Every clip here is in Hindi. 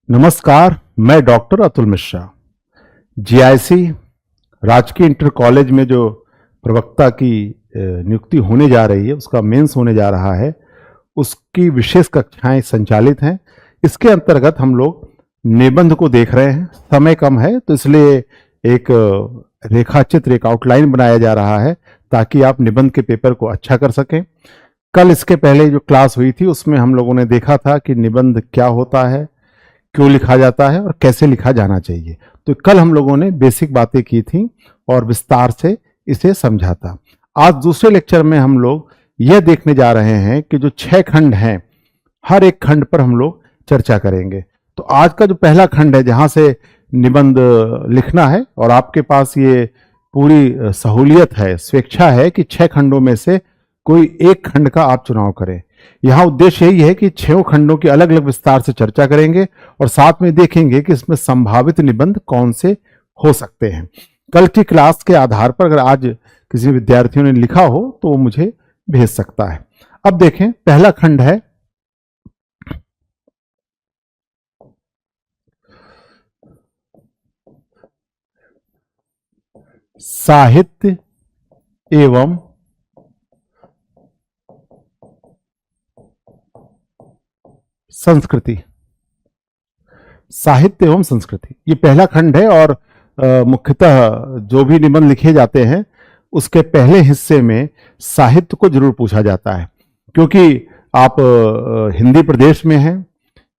नमस्कार, मैं डॉक्टर अतुल मिश्रा। जीआईसी राजकीय इंटर कॉलेज में जो प्रवक्ता की नियुक्ति होने जा रही है, उसका मेंस होने जा रहा है, उसकी विशेष कक्षाएं संचालित हैं। इसके अंतर्गत हम लोग निबंध को देख रहे हैं। समय कम है तो इसलिए एक रेखाचित्र, एक आउटलाइन बनाया जा रहा है ताकि आप निबंध के पेपर को अच्छा कर सकें। कल इसके पहले जो क्लास हुई थी उसमें हम लोगों ने देखा था कि निबंध क्या होता है, क्यों लिखा जाता है और कैसे लिखा जाना चाहिए। तो कल हम लोगों ने बेसिक बातें की थी और विस्तार से इसे समझा था। आज दूसरे लेक्चर में हम लोग यह देखने जा रहे हैं कि जो 6 खंड हैं, हर एक खंड पर हम लोग चर्चा करेंगे। तो आज का जो पहला खंड है, जहां से निबंध लिखना है और आपके पास ये पूरी सहूलियत है, स्वेच्छा है कि 6 खंडों में से कोई एक खंड का आप चुनाव करें। यहां उद्देश्य यही है कि 6 खंडों की अलग अलग विस्तार से चर्चा करेंगे और साथ में देखेंगे कि इसमें संभावित निबंध कौन से हो सकते हैं। कल की क्लास के आधार पर अगर आज किसी विद्यार्थियों ने लिखा हो तो वो मुझे भेज सकता है। अब देखें, पहला खंड है साहित्य एवं संस्कृति। साहित्य एवं संस्कृति, ये पहला खंड है और मुख्यतः जो भी निबंध लिखे जाते हैं उसके पहले हिस्से में साहित्य को जरूर पूछा जाता है, क्योंकि आप हिंदी प्रदेश में हैं,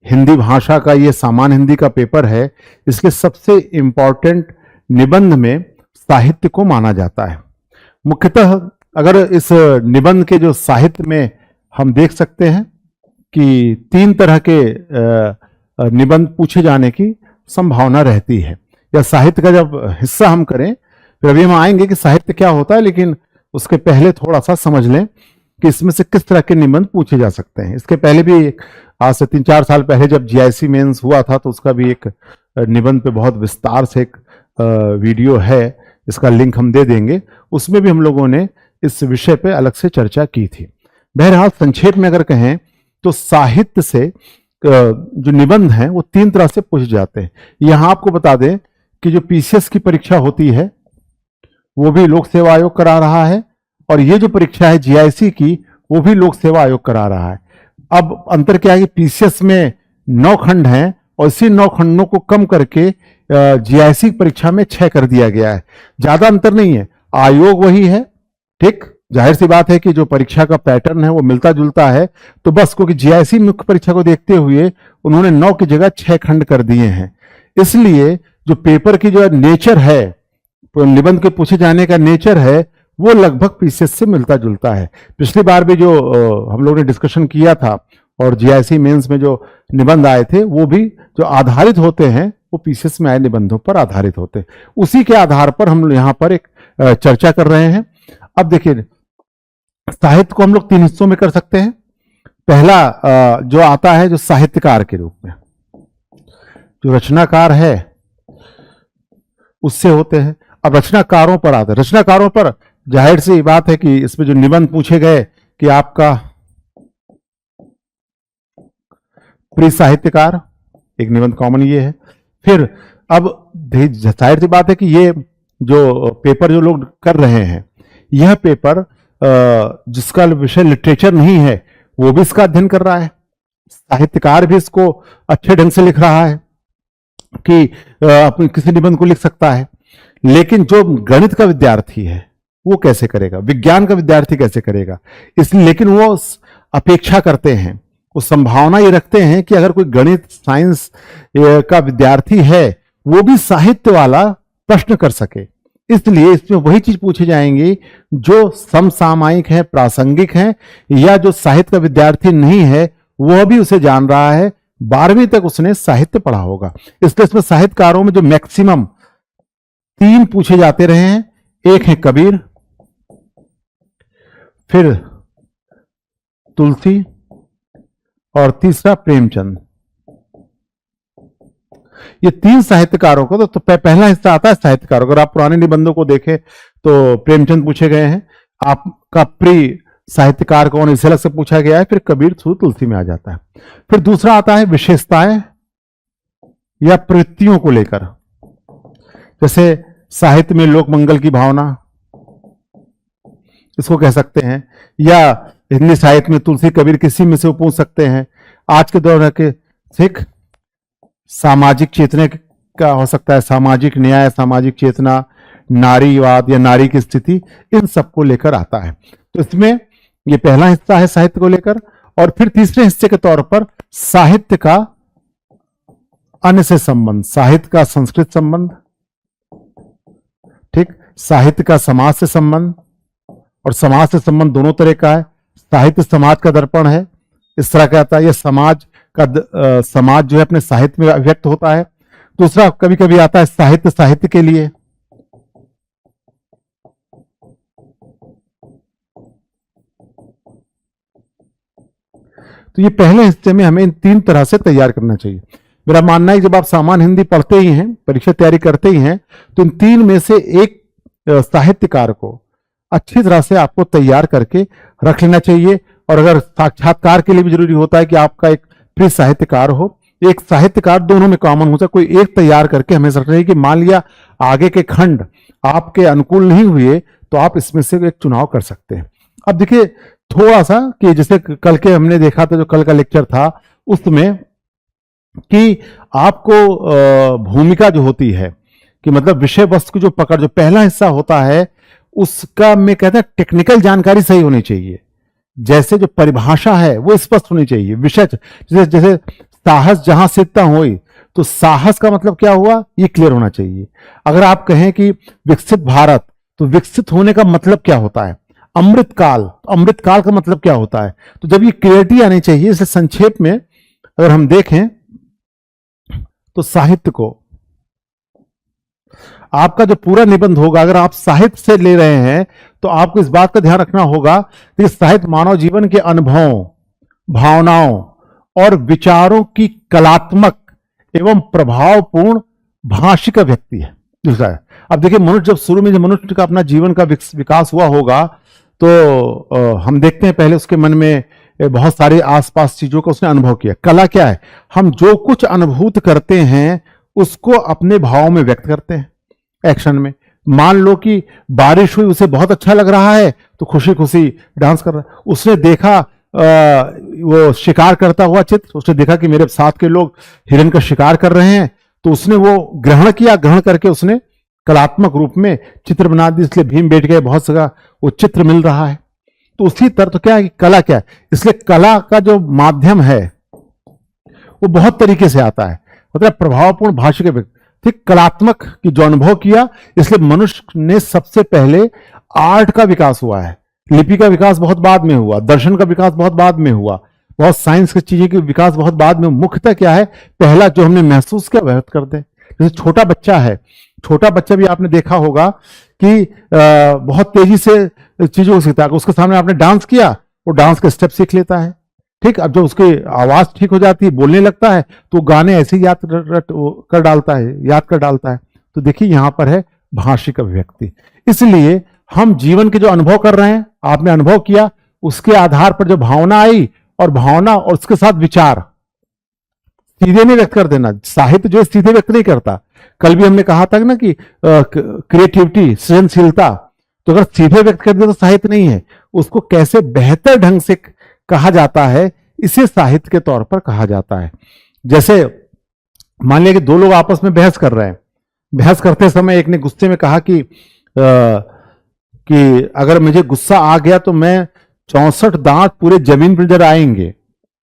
हिंदी भाषा का ये सामान्य हिंदी का पेपर है, इसलिए सबसे इंपॉर्टेंट निबंध में साहित्य को माना जाता है। मुख्यतः अगर इस निबंध के जो साहित्य में हम देख सकते हैं कि 3 तरह के निबंध पूछे जाने की संभावना रहती है। या साहित्य का जब हिस्सा हम करें, फिर अभी हम आएंगे कि साहित्य क्या होता है, लेकिन उसके पहले थोड़ा सा समझ लें कि इसमें से किस तरह के निबंध पूछे जा सकते हैं। इसके पहले भी आज से 3-4 साल पहले जब जीआईसी मेंस हुआ था तो उसका भी एक निबंध पे बहुत विस्तार से एक वीडियो है, इसका लिंक हम दे देंगे। उसमें भी हम लोगों ने इस विषय पे अलग से चर्चा की थी। बहरहाल संक्षेप में अगर कहें तो साहित्य से जो निबंध हैं वो 3 तरह से पूछे जाते हैं। यहां आपको बता दें कि जो पीसीएस की परीक्षा होती है वो भी लोक सेवा आयोग करा रहा है, और ये जो परीक्षा है जीआईसी की वो भी लोक सेवा आयोग करा रहा है। अब अंतर क्या है कि पीसीएस में 9 खंड हैं और इसी 9 खंडों को कम करके जीआईसी परीक्षा में 6 कर दिया गया है। ज्यादा अंतर नहीं है, आयोग वही है, ठीक। जाहिर सी बात है कि जो परीक्षा का पैटर्न है वो मिलता जुलता है, तो बस क्योंकि जीआईसी मुख्य परीक्षा को देखते हुए उन्होंने 9 की जगह 6 खंड कर दिए हैं। इसलिए जो पेपर की जो नेचर है, निबंध के पूछे जाने का नेचर है, वो लगभग पीसीएस से मिलता जुलता है। पिछली बार भी जो हम लोगों ने डिस्कशन किया था और जीआईसी मेंस में जो निबंध आए थे वो भी जो आधारित होते हैं वो पीसीएस में आए निबंधों पर आधारित होते हैं। उसी के आधार पर हम यहां पर एक चर्चा कर रहे हैं। अब देखिए, साहित्य को हम लोग 3 हिस्सों में कर सकते हैं। पहला जो आता है जो साहित्यकार के रूप में, जो रचनाकार है उससे होते हैं। अब रचनाकारों पर आते हैं। रचनाकारों पर जाहिर सी बात है कि इसमें जो निबंध पूछे गए कि आपका प्रिय साहित्यकार, एक निबंध कॉमन ये है। फिर अब जाहिर सी बात है कि ये जो पेपर जो लोग कर रहे हैं, यह पेपर जिसका विषय लिटरेचर नहीं है वो भी इसका अध्ययन कर रहा है, साहित्यकार भी इसको अच्छे ढंग से लिख रहा है कि अपने किसी निबंध को लिख सकता है। लेकिन जो गणित का विद्यार्थी है वो कैसे करेगा, विज्ञान का विद्यार्थी कैसे करेगा, इसलिए लेकिन वो अपेक्षा करते हैं, वो संभावना ये रखते हैं कि अगर कोई गणित साइंस का विद्यार्थी है वो भी साहित्य वाला प्रश्न कर सके। इसलिए इसमें वही चीज पूछी जाएंगी जो समसामयिक है, प्रासंगिक है, या जो साहित्य का विद्यार्थी नहीं है वह भी उसे जान रहा है, 12वीं तक उसने साहित्य पढ़ा होगा। इसलिए इसमें साहित्यकारों में जो मैक्सिमम 3 पूछे जाते रहे हैं, एक है कबीर, फिर तुलसी और तीसरा प्रेमचंद। ये 3 साहित्यकारों को तो पहला हिस्सा आता है साहित्यकारों। अगर आप पुराने निबंधों को देखें तो प्रेमचंद पूछे गए हैं, आपका प्रिय साहित्यकार कौन, इसे अलग से पूछा गया है, फिर कबीर थ्रू तुलसी में आ जाता है। फिर दूसरा आता है विशेषताएं, या प्रवृत्तियों को लेकर, जैसे साहित्य में लोक मंगल की भावना, इसको कह सकते हैं, या हिंदी साहित्य में तुलसी कबीर, किसी में से वो पूछ सकते हैं। आज के दौर के सिख सामाजिक चेतना का हो सकता है, सामाजिक न्याय, सामाजिक चेतना, नारीवाद या नारी की स्थिति, इन सबको लेकर आता है। तो इसमें ये पहला हिस्सा है साहित्य को लेकर। और फिर तीसरे हिस्से के तौर पर साहित्य का अन्य से संबंध, साहित्य का संस्कृत संबंध, ठीक, साहित्य का समाज से संबंध, और समाज से संबंध दोनों तरह का है। साहित्य समाज का दर्पण है, इस तरह का आता है। यह समाज का समाज जो है अपने साहित्य में अभिव्यक्त होता है। दूसरा कभी कभी आता है साहित्य साहित्य के लिए। तो ये पहले हिस्से में हमें इन तीन तरह से तैयार करना चाहिए। मेरा मानना है जब आप सामान्य हिंदी पढ़ते ही हैं, परीक्षा तैयारी करते ही हैं, तो इन तीन में से एक साहित्यकार को अच्छी तरह से आपको तैयार करके रख लेना चाहिए। और अगर साक्षात्कार के लिए भी जरूरी होता है कि आपका एक प्रिय साहित्यकार हो, एक साहित्यकार दोनों में कॉमन हो, कोई एक तैयार करके हमें रखना चाहिए कि मान लिया आगे के खंड आपके अनुकूल नहीं हुए तो आप इसमें से एक चुनाव कर सकते हैं। अब देखिए थोड़ा सा कि जैसे कल के हमने देखा था, जो कल का लेक्चर था उसमें, कि आपको भूमिका जो होती है कि मतलब विषय वस्तु की जो पकड़, जो पहला हिस्सा होता है उसका मैं कहता है टेक्निकल जानकारी सही होनी चाहिए। जैसे जो परिभाषा है वो स्पष्ट होनी चाहिए। विषय जैसे जैसे साहस जहां सिद्धता हुई, तो साहस का मतलब क्या हुआ ये क्लियर होना चाहिए। अगर आप कहें कि विकसित भारत, तो विकसित होने का मतलब क्या होता है। अमृतकाल, अमृतकाल का मतलब क्या होता है। तो जब ये क्लियरिटी आनी चाहिए। इसे संक्षेप में अगर हम देखें तो साहित्य को, आपका जो पूरा निबंध होगा अगर आप साहित्य से ले रहे हैं तो आपको इस बात का ध्यान रखना होगा कि साहित्य मानव जीवन के अनुभवों, भावनाओं और विचारों की कलात्मक एवं प्रभावपूर्ण भाषिक व्यक्ति है। दूसरा है, अब देखिए मनुष्य जब शुरू में जब मनुष्य का अपना जीवन का विकास हुआ होगा तो हम देखते हैं पहले उसके मन में बहुत सारे आसपास चीजों का उसने अनुभव किया। कला क्या है, हम जो कुछ अनुभूत करते हैं उसको अपने भावों में व्यक्त करते हैं एक्शन में। मान लो कि बारिश हुई, उसे बहुत अच्छा लग रहा है तो खुशी खुशी डांस कर रहा है। उसने देखा वो शिकार करता हुआ चित्र, उसने देखा कि मेरे साथ के लोग हिरन का शिकार कर रहे हैं, तो उसने वो ग्रहण किया, ग्रहण करके उसने कलात्मक रूप में चित्र बना दी। इसलिए भीम बैठ गए, बहुत सारा वो चित्र मिल रहा है। तो उसी तरह तो क्या है कि कला क्या है, इसलिए कला का जो माध्यम है वो बहुत तरीके से आता है, मतलब प्रभावपूर्ण भाषा के व्यक्ति, ठीक, कलात्मक की जो अनुभव किया। इसलिए मनुष्य ने सबसे पहले आर्ट का विकास हुआ है, लिपि का विकास बहुत बाद में हुआ, दर्शन का विकास बहुत बाद में हुआ, बहुत साइंस की चीजें की विकास बहुत बाद में। मुख्यतः क्या है, पहला जो हमने महसूस किया व्यक्त कर दे। जैसे छोटा बच्चा है, छोटा बच्चा भी आपने देखा होगा कि बहुत तेजी से चीजों को सीखता है। उसके सामने आपने डांस किया, वो डांस के स्टेप सीख लेता है, ठीक। अब जब उसकी आवाज ठीक हो जाती है, बोलने लगता है, तो गाने ऐसे याद कर डालता है, याद कर डालता है। तो देखिए यहां पर है भाषिक अभिव्यक्ति। इसलिए हम जीवन के जो अनुभव कर रहे हैं, आपने अनुभव किया, उसके आधार पर जो भावना आई, और भावना और उसके साथ विचार सीधे नहीं व्यक्त कर देना। साहित्य जो सीधे व्यक्त नहीं करता। कल भी हमने कहा था ना कि क्रिएटिविटी, सृजनशीलता, तो अगर सीधे व्यक्त कर दे तो साहित्य नहीं है। उसको कैसे बेहतर ढंग से कहा जाता है, इसे साहित्य के तौर पर कहा जाता है। जैसे मान लिया कि दो लोग आपस में बहस कर रहे हैं, बहस करते समय एक ने गुस्से में कहा कि अगर मुझे गुस्सा आ गया तो मैं 64 दांत पूरे जमीन पर नजर आएंगे।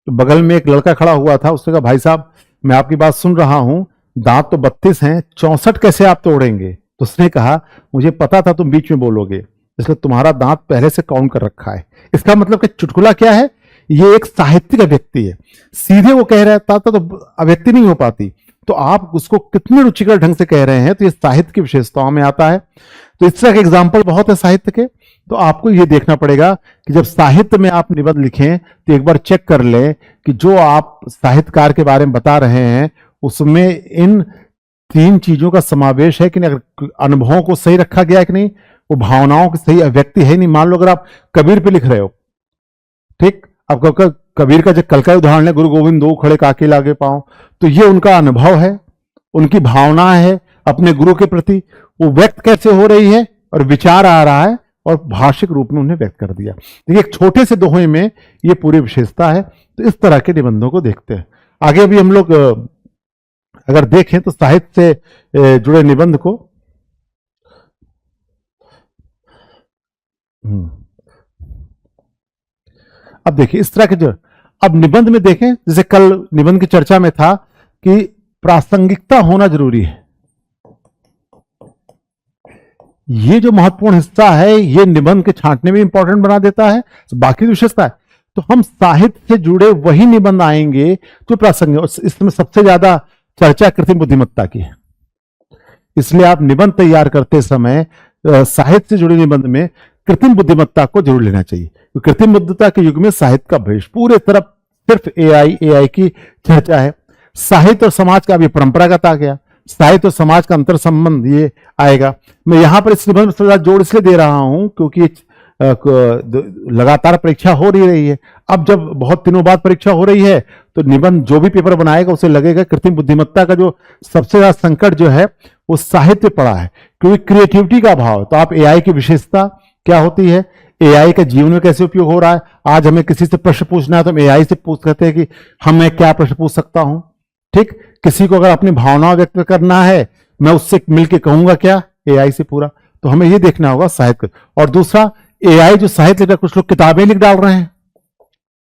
तो बगल में एक लड़का खड़ा हुआ था, उसने कहा भाई साहब मैं आपकी बात सुन रहा हूं, दांत तो 32 हैं, 64 कैसे आप तोड़ेंगे। तो उसने कहा मुझे पता था तुम बीच में बोलोगे, इसलिए तुम्हारा दांत पहले से काउंट कर रखा है। इसका मतलब कि चुटकुला क्या है, ये एक साहित्यिक अभिव्यक्ति है। सीधे वो कह रहा था तो अभिव्यक्ति नहीं हो पाती, तो आप उसको कितने रुचिकर ढंग से कह रहे हैं, तो ये साहित्य की विशेषताओं में आता है। तो इस तरह के एग्जाम्पल बहुत है साहित्य के। तो आपको ये देखना पड़ेगा कि जब साहित्य में आप निबंध लिखें तो एक बार चेक कर लें कि जो आप साहित्यकार के बारे में बता रहे हैं उसमें इन तीन चीजों का समावेश है कि नहीं, अगर अनुभवों को सही रखा गया है कि नहीं, वो भावनाओं की सही अभिव्यक्ति है नहीं। मान लो अगर आप कबीर पे लिख रहे हो, ठीक, अब कबीर का जो कल का उदाहरण है, गुरु गोविंद दो खड़े काके लागे पांव, तो ये उनका अनुभव है। उनकी भावना है अपने गुरु के प्रति, वो व्यक्त कैसे हो रही है और विचार आ रहा है और भाषिक रूप में उन्हें व्यक्त कर दिया। देखिए एक छोटे से दोहे में ये पूरी विशेषता है। तो इस तरह के निबंधों को देखते हैं। आगे भी हम लोग अगर देखें तो साहित्य से जुड़े निबंध को अब देखिए इस तरह के जो अब निबंध में देखें, जैसे कल निबंध की चर्चा में था कि प्रासंगिकता होना जरूरी है। ये जो महत्वपूर्ण हिस्सा है ये निबंध के छांटने में इंपॉर्टेंट बना देता है, तो बाकी विशेषता है। तो हम साहित्य से जुड़े वही निबंध आएंगे जो प्रासंगिक। इसमें सबसे ज्यादा चर्चा कृत्रिम बुद्धिमत्ता की है, इसलिए आप निबंध तैयार करते समय साहित्य से जुड़े निबंध में कृत्रिम बुद्धिमत्ता को जरूर लेना चाहिए। तो कृत्रिम बुद्धिमत्ता के युग में साहित्य का भविष्य पूरे तरफ सिर्फ एआई की चर्चा है। साहित्य और समाज का अभी परंपरागत आ गया, साहित्य और समाज का अंतर संबंध ये आएगा। मैं यहां पर इस निबंध में जोड़ इसलिए दे रहा हूं क्योंकि लगातार परीक्षा हो रही है। अब जब बहुत दिनों बाद परीक्षा हो रही है तो निबंध जो भी पेपर बनाएगा उसे लगेगा कृत्रिम बुद्धिमत्ता का जो सबसे ज्यादा संकट जो है वो साहित्य पड़ा है, क्योंकि क्रिएटिविटी का अभाव। तो आप एआई की विशेषता क्या होती है, एआई का जीवन में कैसे उपयोग हो रहा है। आज हमें किसी से प्रश्न पूछना है तो हम एआई से पूछ सकते हैं कि मैं क्या प्रश्न पूछ सकता हूं। ठीक, किसी को अगर अपनी भावना व्यक्त करना है मैं उससे मिलकर कहूंगा क्या, एआई से पूरा। तो हमें यह देखना होगा साहित्य। और दूसरा, एआई जो साहित्य लिख, कुछ लोग किताबें लिख डाल रहे हैं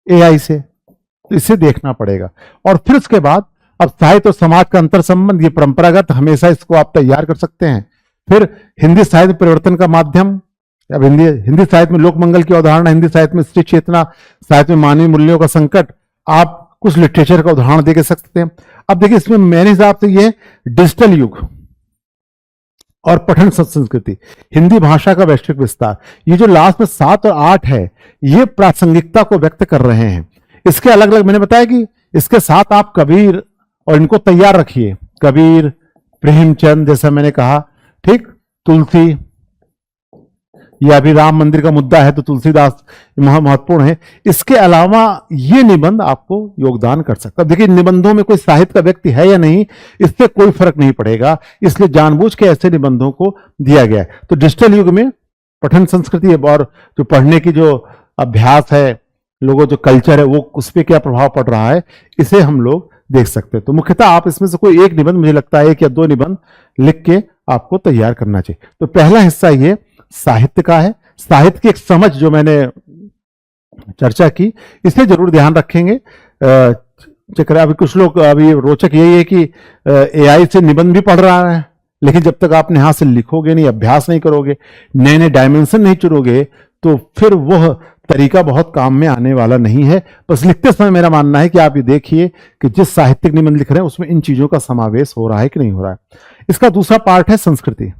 एआई से, तो इसे देखना पड़ेगा। और फिर उसके बाद अब साहित्य और समाज का अंतर संबंध, ये परंपरागत हमेशा इसको आप तैयार कर सकते हैं। फिर हिंदी साहित्य परिवर्तन का माध्यम, अब हिंदी साहित्य में लोक मंगल की अवधारणा, हिंदी साहित्य में स्त्री चेतना, साहित्य में मानवीय मूल्यों का संकट, आप कुछ लिटरेचर का उदाहरण देके सकते हैं। अब देखिए इसमें मेरे हिसाब से ये डिजिटल युग और पठन संस्कृति, हिंदी भाषा का वैश्विक विस्तार, ये जो लास्ट में 7 और 8 है ये प्रासंगिकता को व्यक्त कर रहे हैं। इसके अलग अलग मैंने बताया कि इसके साथ आप कबीर और इनको तैयार रखिए, कबीर, प्रेमचंद जैसा मैंने कहा, ठीक, तुलसी, ये अभी राम मंदिर का मुद्दा है तो तुलसीदास महत्वपूर्ण है। इसके अलावा ये निबंध आपको योगदान कर सकता है। देखिए निबंधों में कोई साहित्य का व्यक्ति है या नहीं इससे कोई फर्क नहीं पड़ेगा, इसलिए जानबूझ के ऐसे निबंधों को दिया गया है। तो डिजिटल युग में पठन संस्कृति और जो पढ़ने की जो अभ्यास है, लोगों जो कल्चर है वो उस पर क्या प्रभाव पड़ रहा है, इसे हम लोग देख सकते हैं। तो मुख्यतः आप इसमें से कोई एक निबंध, मुझे लगता है 1 या 2 निबंध लिख के आपको तैयार करना चाहिए। तो पहला हिस्सा ये साहित्य का है। साहित्य की एक समझ जो मैंने चर्चा की इसे जरूर ध्यान रखेंगे। चक्कर अभी कुछ लोग, अभी रोचक यही है कि एआई से निबंध भी पढ़ रहा है, लेकिन जब तक आप हाथ से लिखोगे नहीं, अभ्यास नहीं करोगे, नए नए डायमेंशन नहीं चुनोगे तो फिर वह तरीका बहुत काम में आने वाला नहीं है। बस लिखते समय मेरा मानना है कि आप ये देखिए कि जिस साहित्यिक निबंध लिख रहे हैं उसमें इन चीजों का समावेश हो रहा है कि नहीं हो रहा है। इसका दूसरा पार्ट है संस्कृति।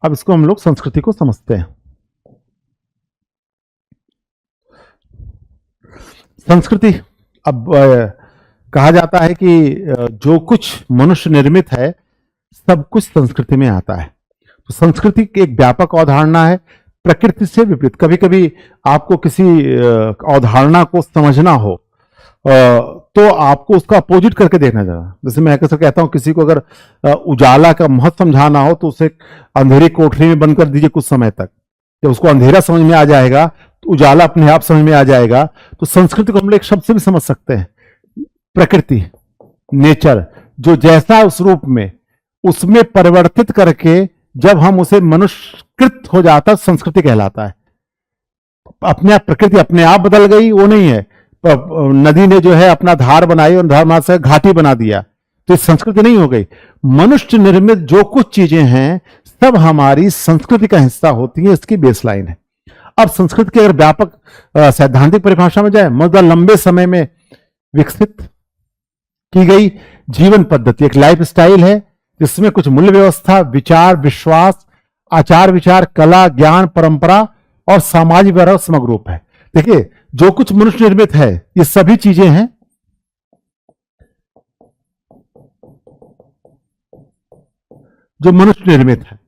अब इसको हम लोग संस्कृति को समझते हैं। संस्कृति, अब कहा जाता है कि जो कुछ मनुष्य निर्मित है सब कुछ संस्कृति में आता है। तो संस्कृति की एक व्यापक अवधारणा है, प्रकृति से विपरीत। कभी कभी आपको किसी अवधारणा को समझना हो तो आपको उसका अपोजिट करके देखना चाहिए। जैसे मैं अक्सर कहता हूं किसी को अगर उजाला का महत्व समझाना हो तो उसे अंधेरी कोठरी में बंद कर दीजिए कुछ समय तक, जब उसको अंधेरा समझ में आ जाएगा तो उजाला अपने आप समझ में आ जाएगा। तो संस्कृति को हम लोग एक शब्द से भी समझ सकते हैं, प्रकृति, नेचर, जो जैसा उस रूप में उसमें परिवर्तित करके जब हम उसे मनुष्यकृत हो जाता है संस्कृति कहलाता है। अपने आप प्रकृति अपने आप बदल गई वो नहीं है, नदी ने जो है अपना धार बनाई और धार से घाटी बना दिया तो ये संस्कृति नहीं हो गई। मनुष्य निर्मित जो कुछ चीजें हैं सब हमारी संस्कृति का हिस्सा होती है, इसकी बेसलाइन है। अब संस्कृति की अगर व्यापक सैद्धांतिक परिभाषा में जाए, मतलब लंबे समय में विकसित की गई जीवन पद्धति, एक लाइफ स्टाइल है जिसमें कुछ मूल्य व्यवस्था, विचार, विश्वास, आचार विचार, कला, ज्ञान, परंपरा और सामाजिक व्यवहार समग्र रूप है। देखिए जो कुछ मनुष्य निर्मित है ये सभी चीजें हैं जो मनुष्य निर्मित है।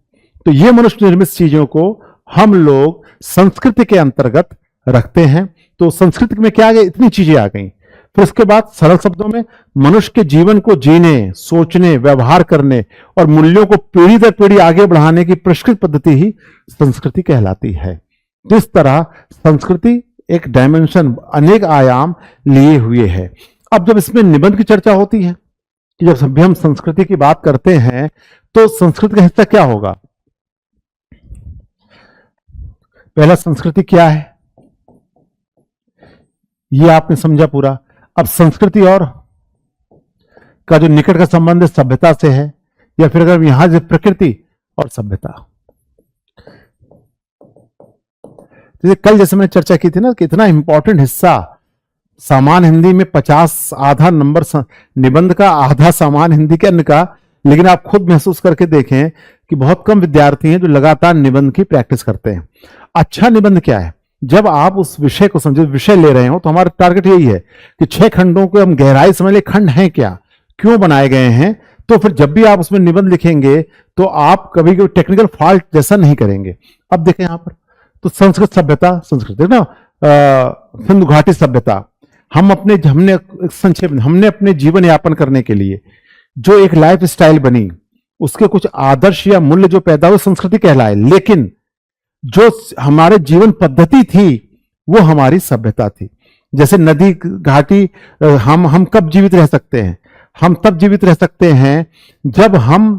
तो ये मनुष्य निर्मित चीजों को हम लोग संस्कृति के अंतर्गत रखते हैं। तो संस्कृति में क्या आ गई, इतनी चीजें आ गई। फिर उसके बाद सरल शब्दों में मनुष्य के जीवन को जीने, सोचने, व्यवहार करने और मूल्यों को पीढ़ी दर पीढ़ी आगे बढ़ाने की परिष्कृत पद्धति ही संस्कृति कहलाती है। तो इस तरह संस्कृति एक डायमेंशन, अनेक आयाम लिए हुए है। अब जब इसमें निबंध की चर्चा होती है कि जब भी हम संस्कृति की बात करते हैं तो संस्कृति का हिस्सा क्या होगा? पहला, संस्कृति क्या है ये आपने समझा पूरा। अब संस्कृति और का जो निकट का संबंध है सभ्यता से है, या फिर अगर यहां से प्रकृति और सभ्यता। जैसे कल जैसे मैंने चर्चा की थी ना कि इतना इंपॉर्टेंट हिस्सा सामान्य हिंदी में 50 आधा नंबर निबंध का, आधा सामान्य हिंदी के अन्य का, लेकिन आप खुद महसूस करके देखें कि बहुत कम विद्यार्थी हैं जो लगातार निबंध की प्रैक्टिस करते हैं। अच्छा निबंध क्या है? जब आप उस विषय को समझे, विषय ले रहे हो, तो हमारा टारगेट यही है कि 6 खंडों को हम गहराई समझ ले, खंड हैं क्या, क्यों बनाए गए हैं। तो फिर जब भी आप उसमें निबंध लिखेंगे तो आप कभी कोई टेक्निकल फॉल्ट जैसा नहीं करेंगे। अब देखें यहां पर तो संस्कृत सभ्यता, संस्कृत ना सिंधु घाटी सभ्यता, हमने संक्षेप हमने अपने जीवन यापन करने के लिए जो एक लाइफ स्टाइल बनी, उसके कुछ आदर्श या मूल्य जो पैदा हुए, संस्कृति कहलाए। लेकिन जो हमारे जीवन पद्धति थी वो हमारी सभ्यता थी। जैसे नदी घाटी, हम कब जीवित रह सकते हैं? हम तब जीवित रह सकते हैं जब हम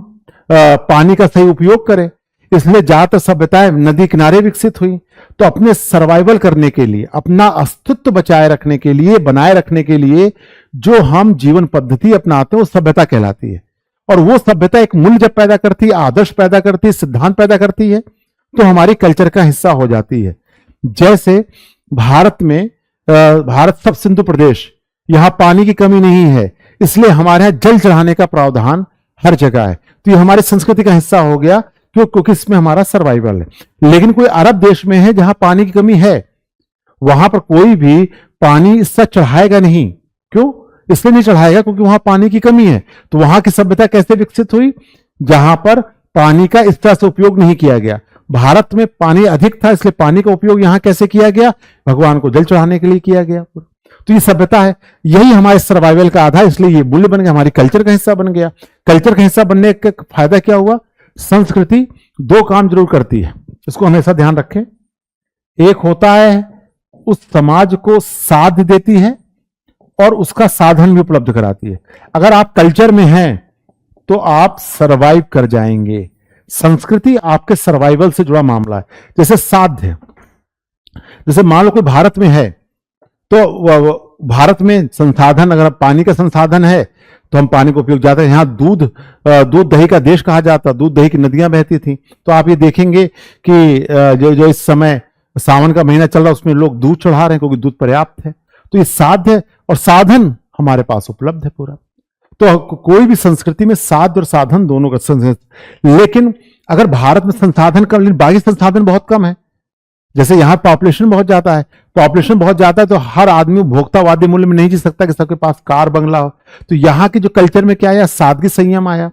पानी का सही उपयोग करें। इसलिए ज्यादातर सभ्यताएं नदी किनारे विकसित हुई। तो अपने सर्वाइवल करने के लिए, अपना अस्तित्व बचाए रखने के लिए, बनाए रखने के लिए जो हम जीवन पद्धति अपनाते हैं वो सभ्यता कहलाती है। और वो सभ्यता एक मूल्य जब पैदा करती है, आदर्श पैदा करती है, सिद्धांत पैदा करती है, तो हमारी कल्चर का हिस्सा हो जाती है। जैसे भारत में भारत सब सिंधु प्रदेश, यहां पानी की कमी नहीं है, इसलिए हमारे यहां जल चढ़ाने का प्रावधान हर जगह है। तो ये हमारी संस्कृति का हिस्सा हो गया, क्योंकि इसमें हमारा सर्वाइवल है। लेकिन कोई अरब देश में है जहां पानी की कमी है, वहां पर कोई भी पानी इससे चढ़ाएगा नहीं। क्यों? इसलिए नहीं चढ़ाएगा क्योंकि वहां पानी की कमी है। तो वहां की सभ्यता कैसे विकसित हुई? जहां पर पानी का इस तरह से उपयोग नहीं किया गया। भारत में पानी अधिक था, इसलिए पानी का उपयोग यहां कैसे किया गया? भगवान को जल चढ़ाने के लिए किया गया। तो ये सभ्यता है, यही हमारे सर्वाइवल का आधार, इसलिए ये मूल्य बन गया, हमारी कल्चर का हिस्सा बन गया। कल्चर का हिस्सा बनने का फायदा क्या हुआ? संस्कृति 2 काम जरूर करती है, इसको हमेशा ध्यान रखें। एक होता है उस समाज को साध देती है और उसका साधन भी उपलब्ध कराती है। अगर आप कल्चर में हैं तो आप सरवाइव कर जाएंगे। संस्कृति आपके सर्वाइवल से जुड़ा मामला है। जैसे साध्य, जैसे मान लो कोई भारत में है तो भारत में संसाधन, अगर पानी का संसाधन है तो हम पानी को उपयोग जाते हैं। यहाँ दूध दही का देश कहा जाता, दूध दही की नदियां बहती थी। तो आप ये देखेंगे कि जो इस समय सावन का महीना चल रहा है उसमें लोग दूध चढ़ा रहे हैं क्योंकि दूध पर्याप्त है। तो ये साध्य और साधन हमारे पास उपलब्ध है पूरा। तो कोई भी संस्कृति में साध्य और साधन दोनों का, लेकिन अगर भारत में संसाधन कम, लेकिन बाकी संसाधन बहुत कम है। जैसे यहां पॉपुलेशन बहुत ज्यादा है, तो हर आदमी उपभोक्तावादी मूल्य में नहीं जी सकता कि सबके पास कार बंगला हो। तो यहाँ की जो कल्चर में क्या आया? सादगी संयम आया।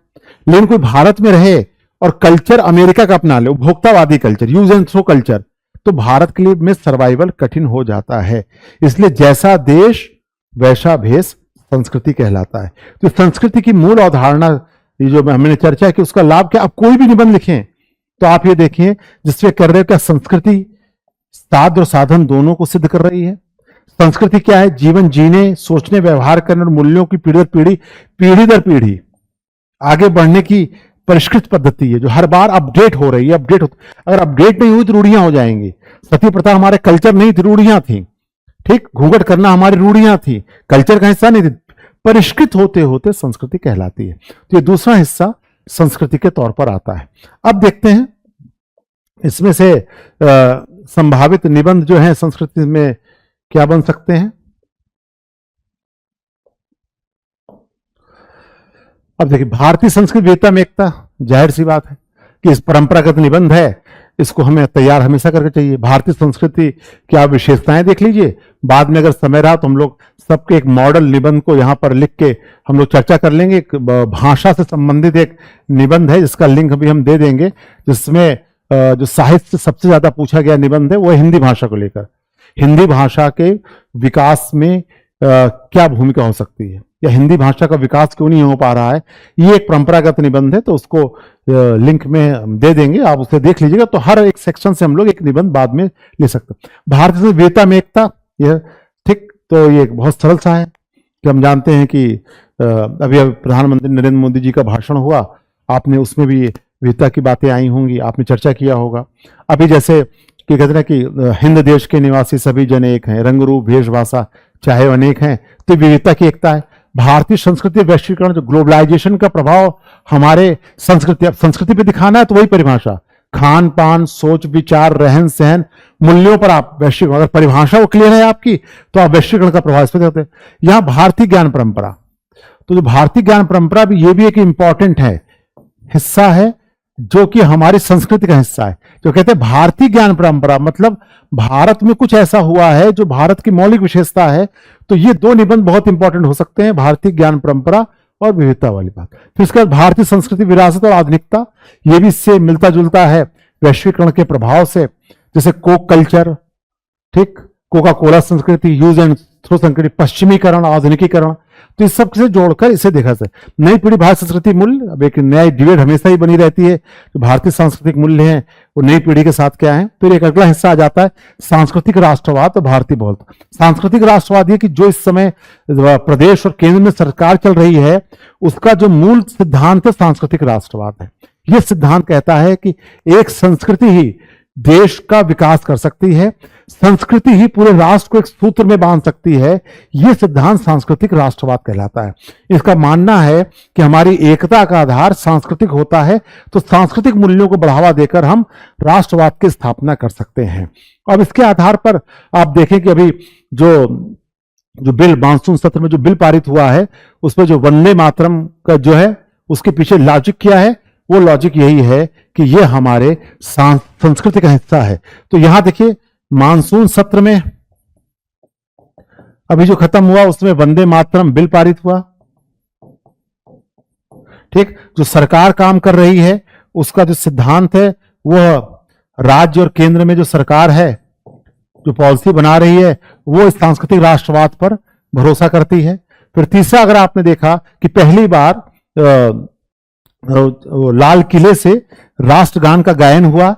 लेकिन कोई भारत में रहे और कल्चर अमेरिका का अपना ले, उपभोक्तावादी culture, use and throw culture, तो भारत के लिए में सर्वाइवल कठिन हो जाता है। इसलिए जैसा देश वैसा भेष संस्कृति कहलाता है। तो संस्कृति की मूल अवधारणा ये जो हमने चर्चा की, उसका लाभ क्या? अब कोई भी निबंध लिखें तो आप ये देखिए जिससे कर रहे हो क्या संस्कृति साध और साधन दोनों को सिद्ध कर रही है। संस्कृति क्या है? जीवन जीने, सोचने, व्यवहार करने और मूल्यों की पीढ़ी दर पीढ़ी आगे बढ़ने की परिष्कृत पद्धति है जो हर बार अपडेट हो रही है। अगर अपडेट नहीं हुई तो रूढ़ियां हो जाएंगी। सती प्रथा हमारे कल्चर नहीं थी, रूढ़ियां थी। ठीक, घूंघट करना हमारी रूढ़ियां थी, कल्चर का हिस्सा नहीं थी। परिष्कृत होते होते संस्कृति कहलाती है। तो ये दूसरा हिस्सा संस्कृति के तौर पर आता है। अब देखते हैं इसमें से संभावित निबंध जो है संस्कृति में क्या बन सकते हैं। अब देखिए, भारतीय संस्कृति विविधता में एकता, जाहिर सी बात है कि इस परंपरागत निबंध है, इसको हमें तैयार हमेशा करके चाहिए। भारतीय संस्कृति की आप विशेषताएं देख लीजिए, बाद में अगर समय रहा तो हम लोग सबके एक मॉडल निबंध को यहां पर लिख के हम लोग चर्चा कर लेंगे। एक भाषा से संबंधित एक निबंध है जिसका लिंक भी हम दे देंगे, जिसमें जो साहित्य से सबसे ज्यादा पूछा गया निबंध है वो हिंदी भाषा को लेकर। हिंदी भाषा के विकास में क्या भूमिका हो सकती है, या हिंदी भाषा का विकास क्यों नहीं हो पा रहा है। ये एक परंपरागत निबंध है, तो उसको लिंक में दे देंगे, आप उसे देख लीजिएगा। तो हर एक सेक्शन से हम लोग एक निबंध बाद में ले सकते हैं। भारतीय विविधता में एकता, यह ठीक, तो ये बहुत सरल सा है कि हम जानते हैं कि अभी प्रधानमंत्री नरेंद्र मोदी जी का भाषण हुआ, आपने उसमें भी विविधता की बातें आई होंगी, आपने चर्चा किया होगा। अभी जैसे कि कहते हैं कि हिंद देश के निवासी सभी जन एक हैं, रंग रूप भेष भाषा चाहे अनेक हैं, तो विविधता की एकता है। भारतीय संस्कृति वैश्वीकरण, जो ग्लोबलाइजेशन का प्रभाव हमारे संस्कृति पे दिखाना है, तो वही परिभाषा, खान पान, सोच विचार, रहन सहन, मूल्यों पर आप वैश्विक, अगर परिभाषा वो क्लियर है आपकी, तो आप वैश्वीकरण का प्रभाव इस पर देखते हैं। यहां भारतीय ज्ञान परंपरा, तो जो भारतीय ज्ञान परंपरा भी, ये भी एक इंपॉर्टेंट है, हिस्सा है, जो कि हमारी संस्कृति का हिस्सा है। जो कहते हैं भारतीय ज्ञान परंपरा, मतलब भारत में कुछ ऐसा हुआ है जो भारत की मौलिक विशेषता है। तो ये दो निबंध बहुत इंपॉर्टेंट हो सकते हैं, भारतीय ज्ञान परंपरा और विविधता वाली बात। फिर इसके बाद भारतीय संस्कृति, विरासत और आधुनिकता, ये भी इससे मिलता जुलता है वैश्वीकरण के प्रभाव से। जैसे कोक कल्चर, ठीक, कोका कोला संस्कृति, यूज एंड थ्रो संस्कृति, पश्चिमीकरण, आधुनिकीकरण, तो इस सब से जोड़कर इसे देखा जाए। नई पीढ़ी भारतीय संस्कृति मूल्य, अब एक नई डिबेट हमेशा ही बनी रहती है, जो भारतीय सांस्कृतिक मूल्य हैं वो नई पीढ़ी के साथ क्या है। फिर एक अगला हिस्सा आ जाता है सांस्कृतिक राष्ट्रवाद और भारतीय बहुलता। सांस्कृतिक राष्ट्रवाद ये कि जो इस समय प्रदेश और केंद्र में सरकार चल रही है, उसका जो मूल सिद्धांत है सांस्कृतिक राष्ट्रवाद है। यह सिद्धांत कहता है कि एक संस्कृति ही देश का विकास कर सकती है, संस्कृति ही पूरे राष्ट्र को एक सूत्र में बांध सकती है। यह सिद्धांत सांस्कृतिक राष्ट्रवाद कहलाता है। इसका मानना है कि हमारी एकता का आधार सांस्कृतिक होता है, तो सांस्कृतिक मूल्यों को बढ़ावा देकर हम राष्ट्रवाद की स्थापना कर सकते हैं। अब इसके आधार पर आप देखें कि अभी जो बिल, मानसून सत्र में जो बिल पारित हुआ है, उसमें जो वंदे मातरम का जो है, उसके पीछे लॉजिक क्या है, वो लॉजिक यही है कि ये हमारे संस्कृति का हिस्सा है। तो यहां देखिए, मानसून सत्र में अभी जो खत्म हुआ, उसमें वंदे मातरम बिल पारित हुआ, ठीक। जो सरकार काम कर रही है, उसका जो सिद्धांत है, वह राज्य और केंद्र में जो सरकार है, जो पॉलिसी बना रही है, वो इस सांस्कृतिक राष्ट्रवाद पर भरोसा करती है। फिर तीसरा, अगर आपने देखा कि पहली बार लाल किले से राष्ट्रगान का गायन हुआ,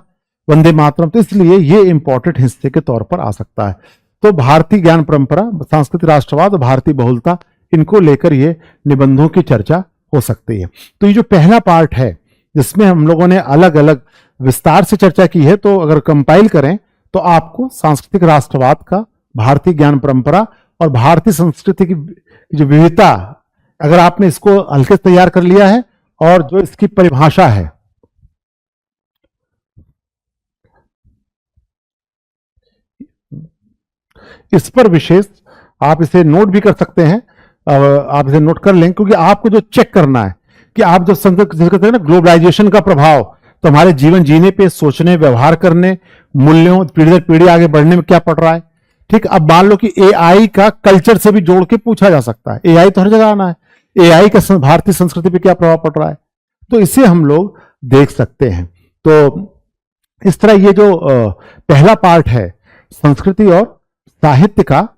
वंदे मातरम, तो इसलिए ये इंपॉर्टेंट हिस्से के तौर पर आ सकता है। तो भारतीय ज्ञान परंपरा, सांस्कृतिक राष्ट्रवाद और भारतीय बहुलता, इनको लेकर ये निबंधों की चर्चा हो सकती है। तो ये जो पहला पार्ट है, जिसमें हम लोगों ने अलग अलग विस्तार से चर्चा की है, तो अगर कंपाइल करें तो आपको सांस्कृतिक राष्ट्रवाद का, भारतीय ज्ञान परंपरा और भारतीय संस्कृति की जो विविधता, अगर आपने इसको हल्के से तैयार कर लिया है, और जो इसकी परिभाषा है, इस पर विशेष आप इसे नोट भी कर सकते हैं। आप इसे नोट कर लें, क्योंकि आपको जो चेक करना है कि आप जो कहते हैं ना ग्लोबलाइजेशन का प्रभाव, तो हमारे जीवन जीने पे, सोचने, व्यवहार करने, मूल्यों, पीढ़ी दर पीढ़ी आगे बढ़ने में क्या पड़ रहा है। ठीक, अब मान लो कि एआई का कल्चर से भी जोड़ के पूछा जा सकता है। एआई तो हर जगह आना है, एआई का भारतीय संस्कृति पे क्या प्रभाव पड़ रहा है, तो इसे हम लोग देख सकते हैं। तो इस तरह ये जो पहला पार्ट है संस्कृति और साहित्य का,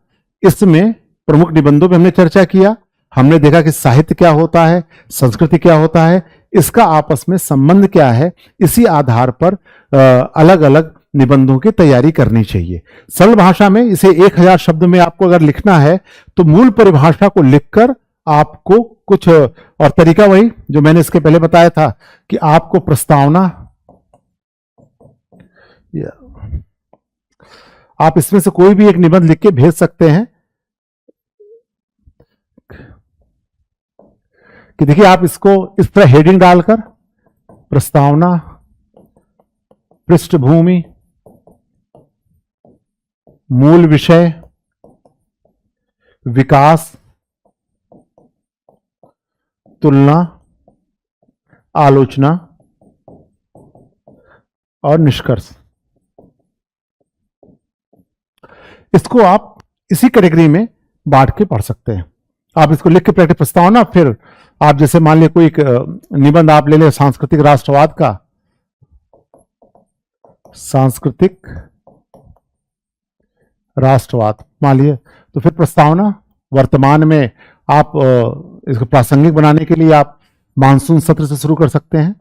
इसमें प्रमुख निबंधों पे हमने चर्चा किया। हमने देखा कि साहित्य क्या होता है, संस्कृति क्या होता है, इसका आपस में संबंध क्या है। इसी आधार पर अलग अलग निबंधों की तैयारी करनी चाहिए। सरल भाषा में इसे 1000 शब्द में आपको अगर लिखना है, तो मूल परिभाषा को लिखकर आपको कुछ, और तरीका वही जो मैंने इसके पहले बताया था कि आपको प्रस्तावना, आप इसमें से कोई भी एक निबंध लिख के भेज सकते हैं कि देखिए, आप इसको इस तरह हेडिंग डालकर, प्रस्तावना, पृष्ठभूमि, मूल विषय, विकास, तुलना, आलोचना और निष्कर्ष, इसको आप इसी कैटेगरी में बांट के पढ़ सकते हैं। आप इसको लिख के प्रैक्टिस, प्रस्तावना, फिर आप जैसे मान लिया कोई एक निबंध आप ले लें सांस्कृतिक राष्ट्रवाद का, सांस्कृतिक राष्ट्रवाद मान लिया, तो फिर प्रस्तावना, वर्तमान में आप इसको प्रासंगिक बनाने के लिए आप मानसून सत्र से शुरू कर सकते हैं।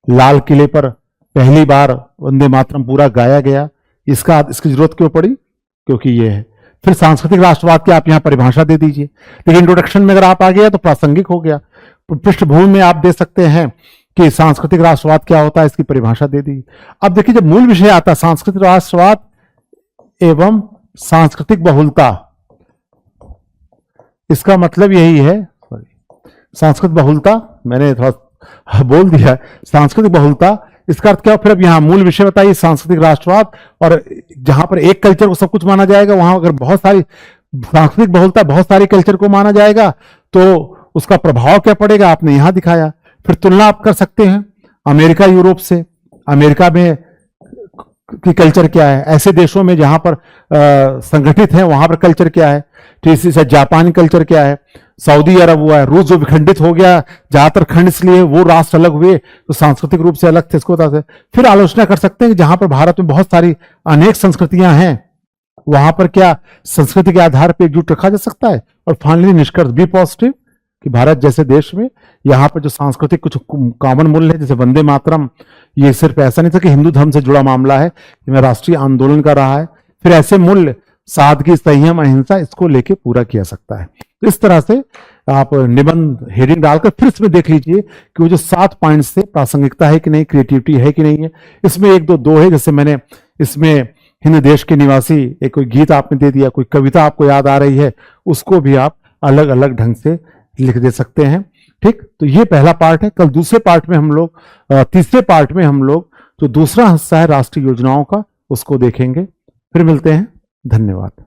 लाल किले पर पहली बार वंदे मातरम पूरा गाया गया, इसकी जरूरत क्यों पड़ी? क्योंकि ये है। फिर सांस्कृतिक राष्ट्रवाद की आप यहां परिभाषा दे दीजिए, लेकिन इंट्रोडक्शन में अगर आप आ गया तो प्रासंगिक हो गया। पृष्ठभूमि में आप दे सकते हैं कि सांस्कृतिक राष्ट्रवाद क्या होता है, इसकी परिभाषा दे दी। अब देखिए, जब मूल विषय आता है सांस्कृतिक राष्ट्रवाद एवं सांस्कृतिक बहुलता, इसका मतलब यही है, सांस्कृतिक बहुलता मैंने थोड़ा बोल दिया, सांस्कृतिक बहुलता इसका अर्थ क्या? फिर अब यहां मूल विषय बताइए सांस्कृतिक राष्ट्रवाद, और जहां पर एक कल्चर को सब कुछ माना जाएगा, वहां अगर बहुत सारी सांस्कृतिक बहुलता, बहुत सारे कल्चर को माना जाएगा तो उसका प्रभाव क्या पड़ेगा, आपने यहां दिखाया। फिर तुलना आप कर सकते हैं अमेरिका यूरोप से। अमेरिका में की कल्चर क्या है, ऐसे देशों में जहां पर संगठित है वहां पर कल्चर क्या है, तो इसी से जापानी कल्चर क्या है, सऊदी अरब हुआ है, रूस जो विखंडित हो गया ज्यादातर खंड, इसलिए वो राष्ट्र अलग हुए तो सांस्कृतिक रूप से अलग थे, इसको बता सकते। फिर आलोचना कर सकते हैं कि जहां पर भारत में बहुत सारी अनेक संस्कृतियां हैं, वहां पर क्या संस्कृति के आधार पर एकजुट रखा जा सकता है। और फाइनली निष्कर्ष बी पॉजिटिव कि भारत जैसे देश में यहाँ पर जो सांस्कृतिक कुछ कॉमन मूल्य है, जैसे वंदे मातरम, ये सिर्फ ऐसा नहीं था कि हिंदू धर्म से जुड़ा मामला है, ये राष्ट्रीय आंदोलन का रहा है। फिर ऐसे मूल्य सादगी, संयम, अहिंसा, इसको लेके पूरा किया सकता है। तो इस तरह से आप निबंध हेडिंग डालकर फिर इसमें देख लीजिए कि वो जो 7 पॉइंट्स से प्रासंगिकता है कि नहीं, क्रिएटिविटी है कि नहीं है। इसमें एक दो है, जैसे मैंने इसमें हिंद देश के निवासी एक कोई गीत आपने दे दिया, कोई कविता आपको याद आ रही है, उसको भी आप अलग अलग ढंग से लिख दे सकते हैं। ठीक, तो ये पहला पार्ट है। कल दूसरे पार्ट में हम लोग, तीसरे पार्ट में हम लोग जो दूसरा हिस्सा है राष्ट्रीय योजनाओं का, उसको देखेंगे। फिर मिलते हैं। धन्यवाद।